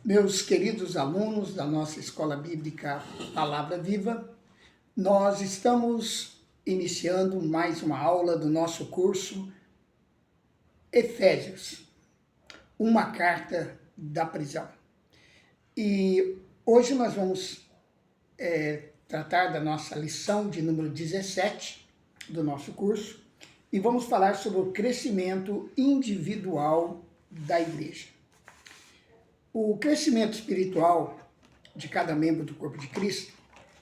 Meus queridos alunos da nossa Escola Bíblica Palavra Viva, nós estamos iniciando mais uma aula do nosso curso Efésios, uma carta da prisão. E hoje nós vamos tratar da nossa lição de número 17 do nosso curso e vamos falar sobre o crescimento individual da igreja. O crescimento espiritual de cada membro do corpo de Cristo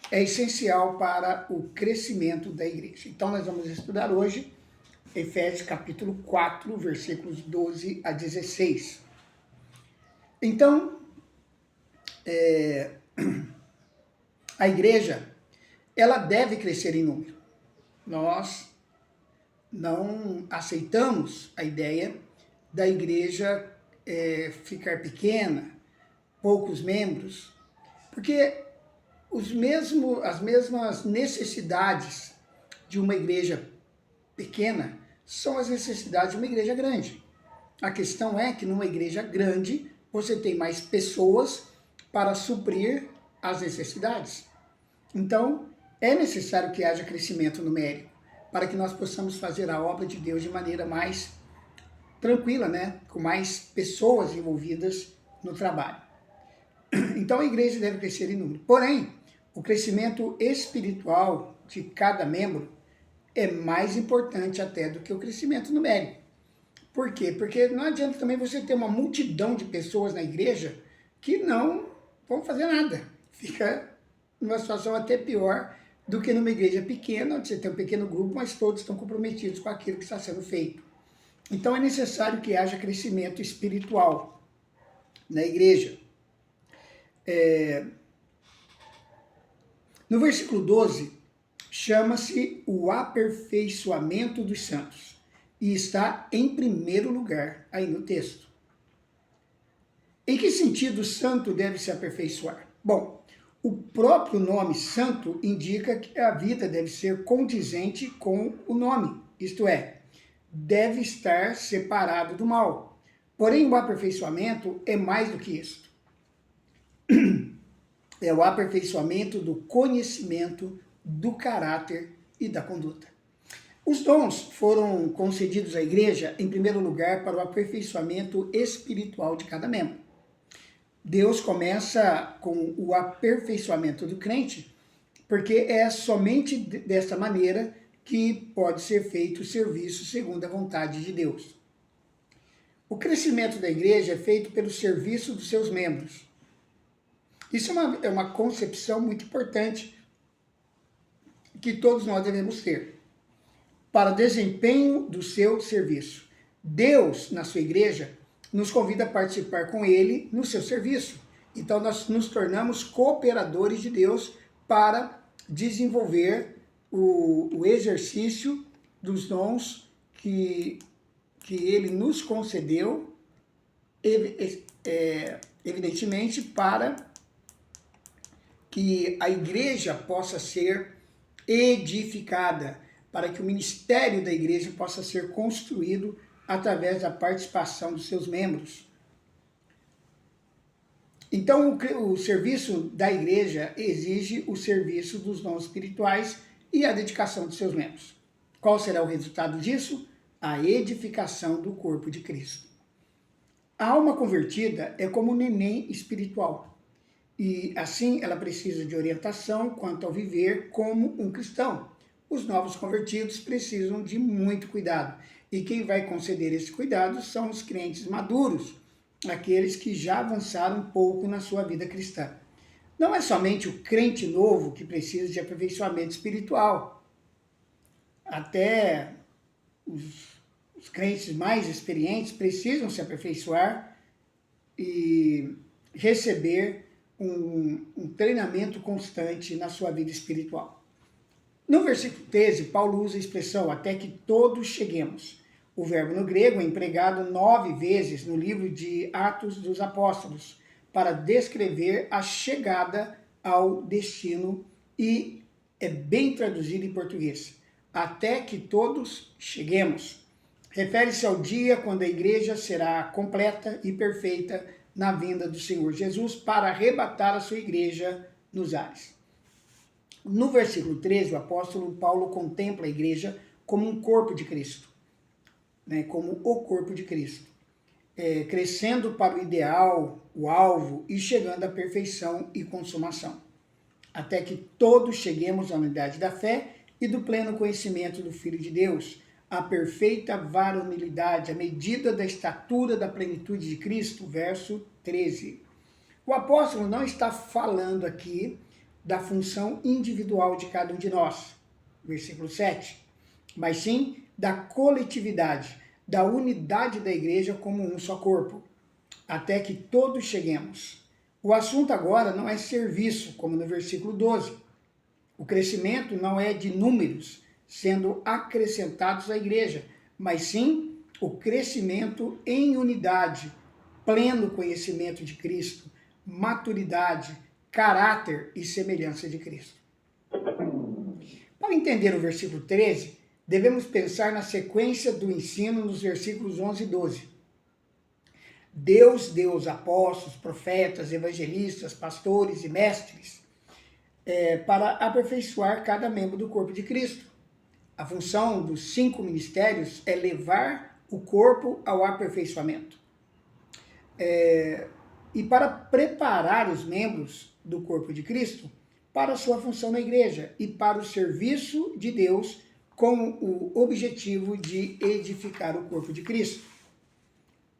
é essencial para o crescimento da igreja. Então nós vamos estudar hoje Efésios capítulo 4, versículos 12 a 16. Então, a igreja, ela deve crescer em número. Nós não aceitamos a ideia da igreja ficar pequena, poucos membros, porque as mesmas necessidades de uma igreja pequena são as necessidades de uma igreja grande. A questão é que numa igreja grande você tem mais pessoas para suprir as necessidades. Então, é necessário que haja crescimento numérico para que nós possamos fazer a obra de Deus de maneira mais tranquila, né? Com mais pessoas envolvidas no trabalho. Então a igreja deve crescer em número. Porém, o crescimento espiritual de cada membro é mais importante até do que o crescimento numérico. Por quê? Porque não adianta também você ter uma multidão de pessoas na igreja que não vão fazer nada. Fica numa situação até pior do que numa igreja pequena, onde você tem um pequeno grupo, mas todos estão comprometidos com aquilo que está sendo feito. Então é necessário que haja crescimento espiritual na igreja. No versículo 12, chama-se o aperfeiçoamento dos santos. E está em primeiro lugar aí no texto. Em que sentido o santo deve se aperfeiçoar? Bom, o próprio nome santo indica que a vida deve ser condizente com o nome, isto é, deve estar separado do mal. Porém, o aperfeiçoamento é mais do que isso. É o aperfeiçoamento do conhecimento, do caráter e da conduta. Os dons foram concedidos à igreja, em primeiro lugar, para o aperfeiçoamento espiritual de cada membro. Deus começa com o aperfeiçoamento do crente, porque é somente dessa maneira que pode ser feito o serviço segundo a vontade de Deus. O crescimento da igreja é feito pelo serviço dos seus membros. Isso é uma concepção muito importante que todos nós devemos ter para o desempenho do seu serviço. Deus, na sua igreja, nos convida a participar com Ele no seu serviço. Então nós nos tornamos cooperadores de Deus para desenvolver o exercício dos dons que Ele nos concedeu, evidentemente, para que a igreja possa ser edificada, para que o ministério da igreja possa ser construído através da participação dos seus membros. Então, o serviço da igreja exige o serviço dos dons espirituais e a dedicação de seus membros. Qual será o resultado disso? A edificação do corpo de Cristo. A alma convertida é como um neném espiritual. E assim ela precisa de orientação quanto ao viver como um cristão. Os novos convertidos precisam de muito cuidado. E quem vai conceder esse cuidado são os crentes maduros, aqueles que já avançaram um pouco na sua vida cristã. Não é somente o crente novo que precisa de aperfeiçoamento espiritual. Até os crentes mais experientes precisam se aperfeiçoar e receber um treinamento constante na sua vida espiritual. No versículo 13, Paulo usa a expressão até que todos cheguemos. O verbo no grego é empregado 9 vezes no livro de Atos dos Apóstolos para descrever a chegada ao destino e é bem traduzido em português. Até que todos cheguemos. Refere-se ao dia quando a igreja será completa e perfeita na vinda do Senhor Jesus para arrebatar a sua igreja nos ares. No versículo 13, o apóstolo Paulo contempla a igreja como um corpo de Cristo, né, como o corpo de Cristo, crescendo para o ideal, o alvo e chegando à perfeição e consumação, até que todos cheguemos à unidade da fé e do pleno conhecimento do Filho de Deus, a perfeita varonilidade, a medida da estatura da plenitude de Cristo, verso 13. O apóstolo não está falando aqui da função individual de cada um de nós, versículo 7, mas sim da coletividade, da unidade da igreja como um só corpo, até que todos cheguemos. O assunto agora não é serviço, como no versículo 12. O crescimento não é de números sendo acrescentados à igreja, mas sim o crescimento em unidade, pleno conhecimento de Cristo, maturidade, caráter e semelhança de Cristo. Para entender o versículo 13, devemos pensar na sequência do ensino nos versículos 11 e 12. Deus deu aos apóstolos, profetas, evangelistas, pastores e mestres para aperfeiçoar cada membro do corpo de Cristo. A função dos 5 ministérios é levar o corpo ao aperfeiçoamento. E para preparar os membros do corpo de Cristo para a sua função na igreja e para o serviço de Deus com o objetivo de edificar o corpo de Cristo.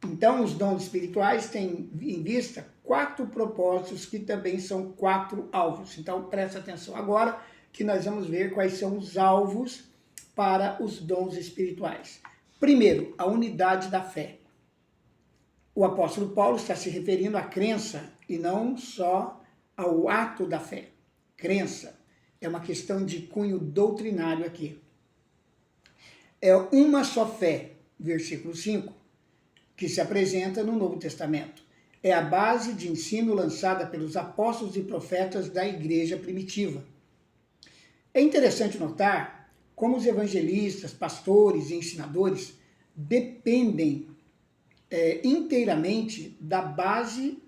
Então, os dons espirituais têm em vista 4 propósitos que também são 4 alvos. Então, presta atenção agora que nós vamos ver quais são os alvos para os dons espirituais. Primeiro, a unidade da fé. O apóstolo Paulo está se referindo à crença e não só ao ato da fé. Crença é uma questão de cunho doutrinário aqui. É uma só fé, versículo 5, que se apresenta no Novo Testamento. É a base de ensino lançada pelos apóstolos e profetas da igreja primitiva. É interessante notar como os evangelistas, pastores e ensinadores dependem inteiramente da base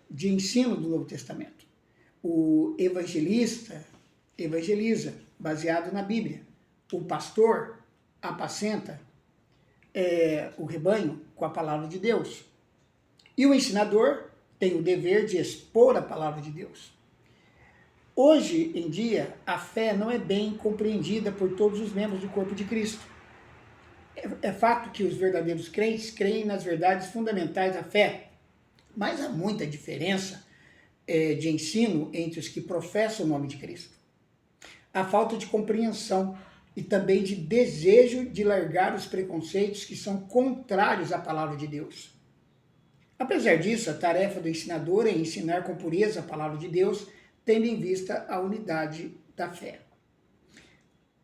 de ensino do Novo Testamento. O evangelista evangeliza, baseado na Bíblia. O pastor apacenta o rebanho com a palavra de Deus. E o ensinador tem o dever de expor a palavra de Deus. Hoje em dia, a fé não é bem compreendida por todos os membros do corpo de Cristo. É fato que os verdadeiros crentes creem nas verdades fundamentais da fé, mas há muita diferença de ensino entre os que professam o nome de Cristo. Há falta de compreensão e também de desejo de largar os preconceitos que são contrários à palavra de Deus. Apesar disso, a tarefa do ensinador é ensinar com pureza a palavra de Deus, tendo em vista a unidade da fé.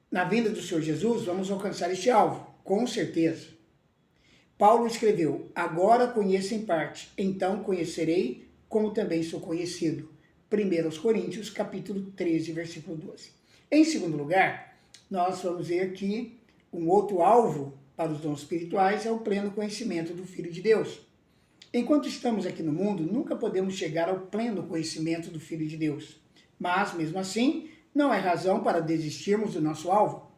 Na vinda do Senhor Jesus, vamos alcançar este alvo, com certeza. Paulo escreveu, agora conheço em parte, então conhecerei como também sou conhecido. 1 Coríntios, capítulo 13, versículo 12. Em segundo lugar, nós vamos ver que um outro alvo para os dons espirituais é o pleno conhecimento do Filho de Deus. Enquanto estamos aqui no mundo, nunca podemos chegar ao pleno conhecimento do Filho de Deus. Mas, mesmo assim, não é razão para desistirmos do nosso alvo.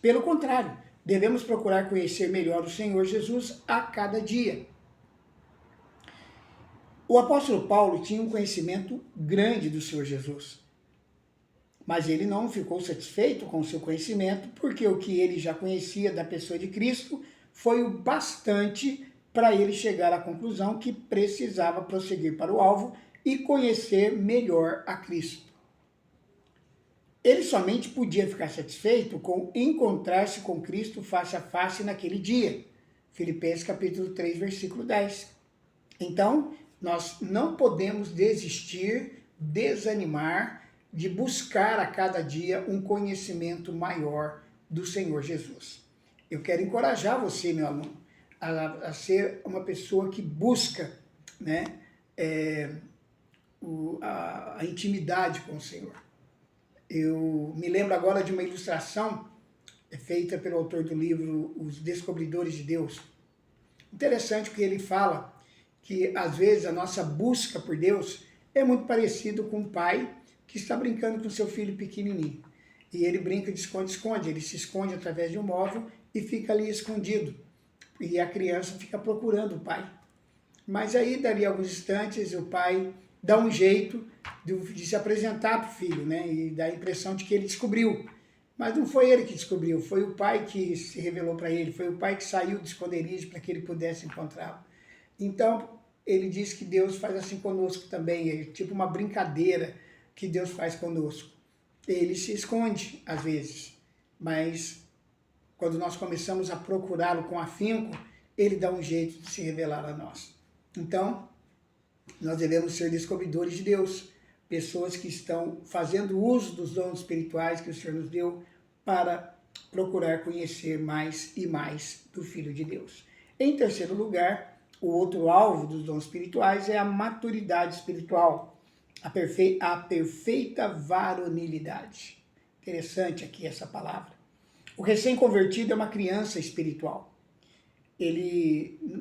Pelo contrário, devemos procurar conhecer melhor o Senhor Jesus a cada dia. O apóstolo Paulo tinha um conhecimento grande do Senhor Jesus. Mas ele não ficou satisfeito com o seu conhecimento, porque o que ele já conhecia da pessoa de Cristo foi o bastante para ele chegar à conclusão que precisava prosseguir para o alvo e conhecer melhor a Cristo. Ele somente podia ficar satisfeito com encontrar-se com Cristo face a face naquele dia. Filipenses capítulo 3, versículo 10. Então, nós não podemos desistir, desanimar de buscar a cada dia um conhecimento maior do Senhor Jesus. Eu quero encorajar você, meu aluno, a ser uma pessoa que busca, né, a intimidade com o Senhor. Eu me lembro agora de uma ilustração feita pelo autor do livro Os Descobridores de Deus. Interessante que ele fala que às vezes a nossa busca por Deus é muito parecido com um pai que está brincando com seu filho pequenininho. E ele brinca de esconde-esconde, ele se esconde através de um móvel e fica ali escondido. E a criança fica procurando o pai. Mas aí, dali a alguns instantes, o pai dá um jeito de se apresentar para o filho, né? E dá a impressão de que ele descobriu. Mas não foi ele que descobriu, foi o pai que se revelou para ele, foi o pai que saiu do esconderijo para que ele pudesse encontrá-lo. Então, ele diz que Deus faz assim conosco também, é tipo uma brincadeira que Deus faz conosco. Ele se esconde, às vezes, mas quando nós começamos a procurá-lo com afinco, ele dá um jeito de se revelar a nós. Então, nós devemos ser descobridores de Deus, pessoas que estão fazendo uso dos dons espirituais que o Senhor nos deu para procurar conhecer mais e mais do Filho de Deus. Em terceiro lugar, o outro alvo dos dons espirituais é a maturidade espiritual, a perfeita varonilidade. Interessante aqui essa palavra. O recém-convertido é uma criança espiritual.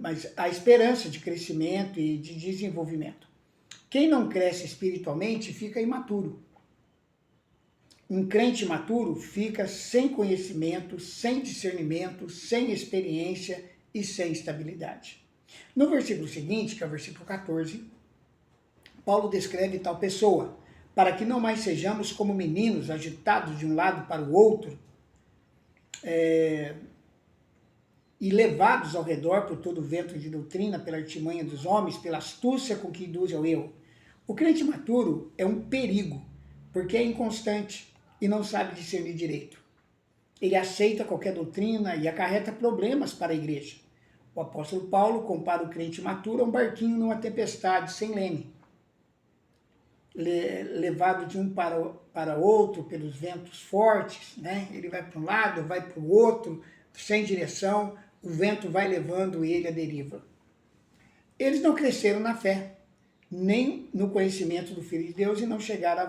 Mas há esperança de crescimento e de desenvolvimento. Quem não cresce espiritualmente fica imaturo. Um crente imaturo fica sem conhecimento, sem discernimento, sem experiência e sem estabilidade. No versículo seguinte, que é o versículo 14, Paulo descreve tal pessoa, para que não mais sejamos como meninos agitados de um lado para o outro, e levados ao redor por todo o vento de doutrina, pela artimanha dos homens, pela astúcia com que induz ao erro. O crente maturo é um perigo, porque é inconstante e não sabe discernir direito. Ele aceita qualquer doutrina e acarreta problemas para a igreja. O apóstolo Paulo compara o crente maturo a um barquinho numa tempestade sem leme, levado de um para outro pelos ventos fortes, né? Ele vai para um lado, vai para o outro, sem direção, o vento vai levando ele à deriva. Eles não cresceram na fé, nem no conhecimento do Filho de Deus e não chegaram à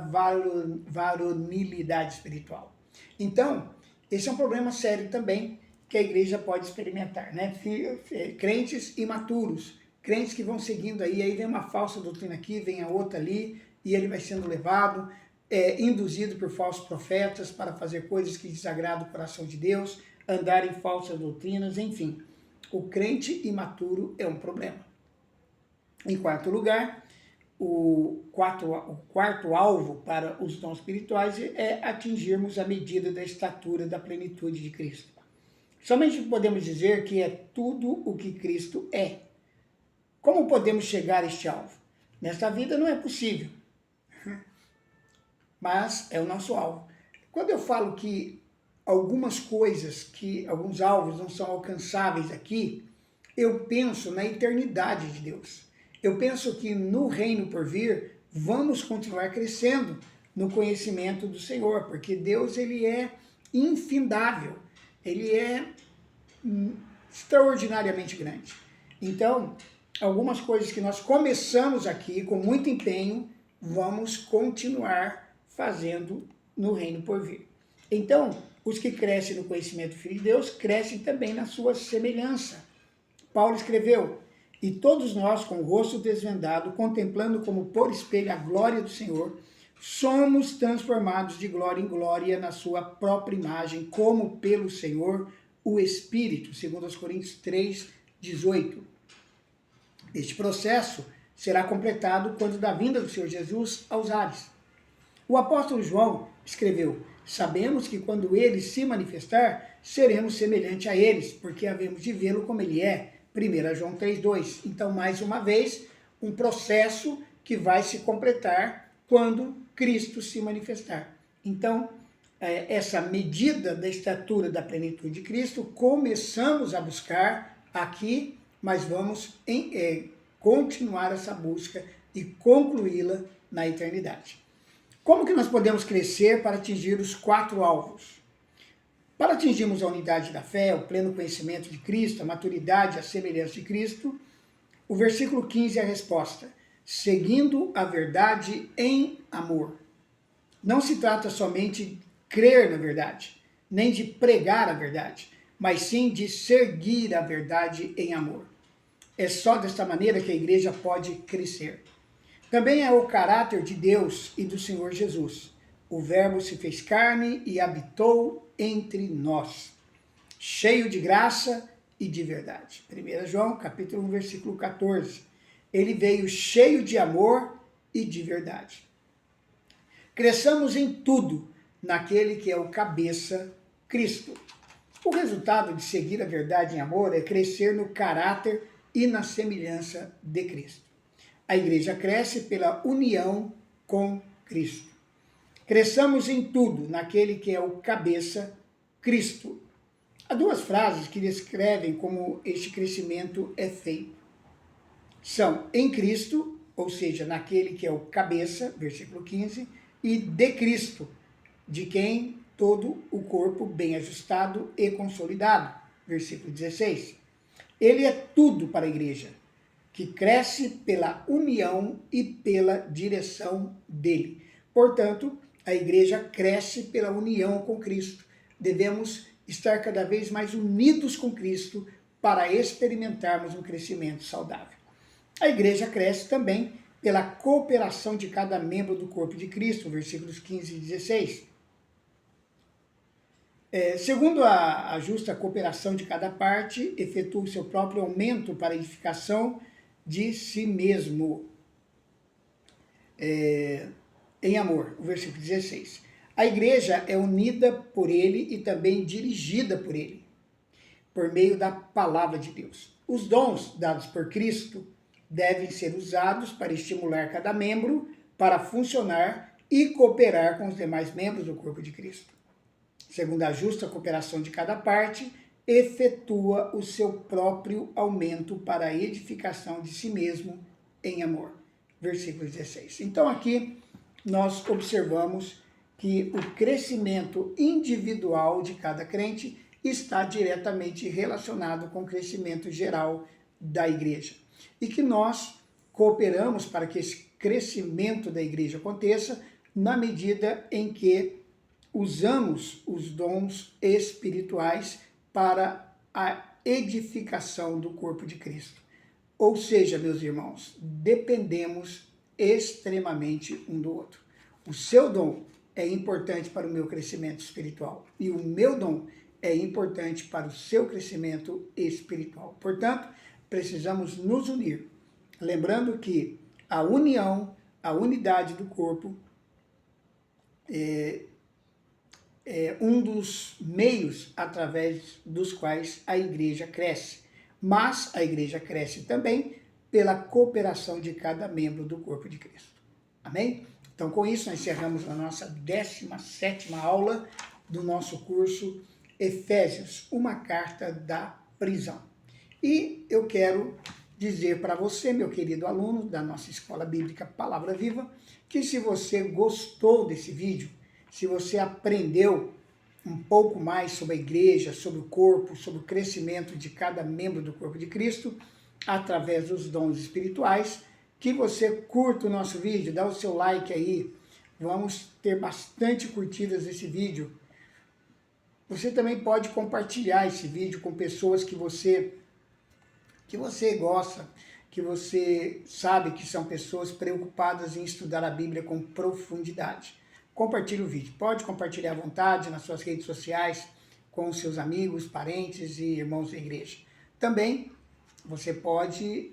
varonilidade espiritual. Então, esse é um problema sério também que a igreja pode experimentar, né? Crentes imaturos, crentes que vão seguindo aí vem uma falsa doutrina aqui, vem a outra ali, e ele vai sendo levado, induzido por falsos profetas para fazer coisas que desagradam o coração de Deus, andar em falsas doutrinas, enfim. O crente imaturo é um problema. Em quarto lugar, o quarto alvo para os dons espirituais é atingirmos a medida da estatura da plenitude de Cristo. Somente podemos dizer que é tudo o que Cristo é. Como podemos chegar a este alvo? Nesta vida não é possível, mas é o nosso alvo. Quando eu falo que algumas coisas, alguns alvos não são alcançáveis aqui, eu penso na eternidade de Deus. Eu penso que no reino por vir, vamos continuar crescendo no conhecimento do Senhor, porque Deus ele é infindável, ele é extraordinariamente grande. Então, algumas coisas que nós começamos aqui com muito empenho, vamos continuar fazendo no reino por vir. Então, os que crescem no conhecimento do Filho de Deus, crescem também na sua semelhança. Paulo escreveu, e todos nós, com o rosto desvendado, contemplando como por espelho a glória do Senhor, somos transformados de glória em glória na sua própria imagem, como pelo Senhor, o Espírito, segundo aos Coríntios 3, 18. Este processo será completado quando da vinda do Senhor Jesus aos ares. O apóstolo João escreveu, sabemos que quando ele se manifestar, seremos semelhantes a eles, porque havemos de vê-lo como ele é. 1 João 3,2. Então, mais uma vez, um processo que vai se completar quando Cristo se manifestar. Então, essa medida da estatura da plenitude de Cristo, começamos a buscar aqui, mas vamos continuar essa busca e concluí-la na eternidade. Como que nós podemos crescer para atingir os 4 alvos? Para atingirmos a unidade da fé, o pleno conhecimento de Cristo, a maturidade, a semelhança de Cristo, o versículo 15 é a resposta. Seguindo a verdade em amor. Não se trata somente de crer na verdade, nem de pregar a verdade, mas sim de seguir a verdade em amor. É só desta maneira que a igreja pode crescer. Também é o caráter de Deus e do Senhor Jesus. O Verbo se fez carne e habitou entre nós, cheio de graça e de verdade. 1 João, capítulo 1, versículo 14. Ele veio cheio de amor e de verdade. Cresçamos em tudo naquele que é o cabeça, Cristo. O resultado de seguir a verdade em amor é crescer no caráter e na semelhança de Cristo. A igreja cresce pela união com Cristo. Cresçamos em tudo naquele que é o cabeça, Cristo. Há duas frases que descrevem como este crescimento é feito. São em Cristo, ou seja, naquele que é o cabeça, versículo 15, e de Cristo, de quem todo o corpo bem ajustado e consolidado, versículo 16. Ele é tudo para a igreja, que cresce pela união e pela direção dele. Portanto, a igreja cresce pela união com Cristo. Devemos estar cada vez mais unidos com Cristo para experimentarmos um crescimento saudável. A igreja cresce também pela cooperação de cada membro do corpo de Cristo, versículos 15 e 16. Segundo a justa cooperação de cada parte, efetua o seu próprio aumento para a edificação de si mesmo, em amor, o versículo 16. A igreja é unida por ele e também dirigida por ele, por meio da palavra de Deus. Os dons dados por Cristo devem ser usados para estimular cada membro para funcionar e cooperar com os demais membros do corpo de Cristo. Segundo a justa cooperação de cada parte, efetua o seu próprio aumento para a edificação de si mesmo em amor. Versículo 16. Então aqui nós observamos que o crescimento individual de cada crente está diretamente relacionado com o crescimento geral da igreja. E que nós cooperamos para que esse crescimento da igreja aconteça na medida em que usamos os dons espirituais para a edificação do corpo de Cristo. Ou seja, meus irmãos, dependemos extremamente um do outro. O seu dom é importante para o meu crescimento espiritual e o meu dom é importante para o seu crescimento espiritual. Portanto, precisamos nos unir. Lembrando que a união, a unidade do corpo é um dos meios através dos quais a igreja cresce. Mas a igreja cresce também pela cooperação de cada membro do corpo de Cristo. Amém? Então, com isso, nós encerramos a nossa 17ª aula do nosso curso Efésios, uma carta da prisão. E eu quero dizer para você, meu querido aluno da nossa Escola Bíblica Palavra Viva, que se você gostou desse vídeo, se você aprendeu um pouco mais sobre a igreja, sobre o corpo, sobre o crescimento de cada membro do corpo de Cristo, através dos dons espirituais, que você curta o nosso vídeo, dá o seu like aí, vamos ter bastante curtidas nesse vídeo. Você também pode compartilhar esse vídeo com pessoas que você gosta, que você sabe que são pessoas preocupadas em estudar a Bíblia com profundidade. Compartilhe o vídeo. Pode compartilhar à vontade nas suas redes sociais, com os seus amigos, parentes e irmãos da igreja. Também você pode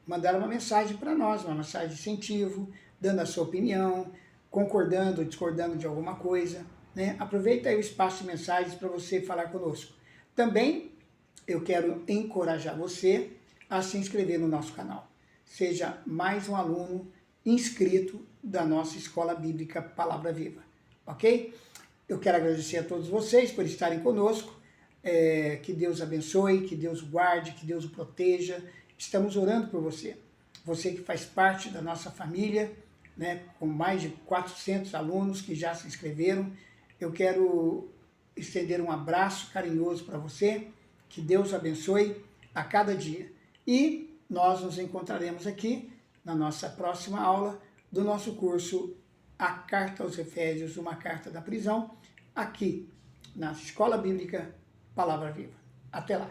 mandar uma mensagem para nós, uma mensagem de incentivo, dando a sua opinião, concordando ou discordando de alguma coisa, né? Aproveita aí o espaço de mensagens para você falar conosco. Também eu quero encorajar você a se inscrever no nosso canal. Seja mais um aluno inscrito da nossa Escola Bíblica Palavra Viva, ok? Eu quero agradecer a todos vocês por estarem conosco, que Deus abençoe, que Deus guarde, que Deus o proteja. Estamos orando por você, você que faz parte da nossa família, né, com mais de 400 alunos que já se inscreveram. Eu quero estender um abraço carinhoso para você, que Deus abençoe a cada dia. E nós nos encontraremos aqui na nossa próxima aula do nosso curso A Carta aos Efésios, uma carta da prisão, aqui na Escola Bíblica Palavra Viva. Até lá!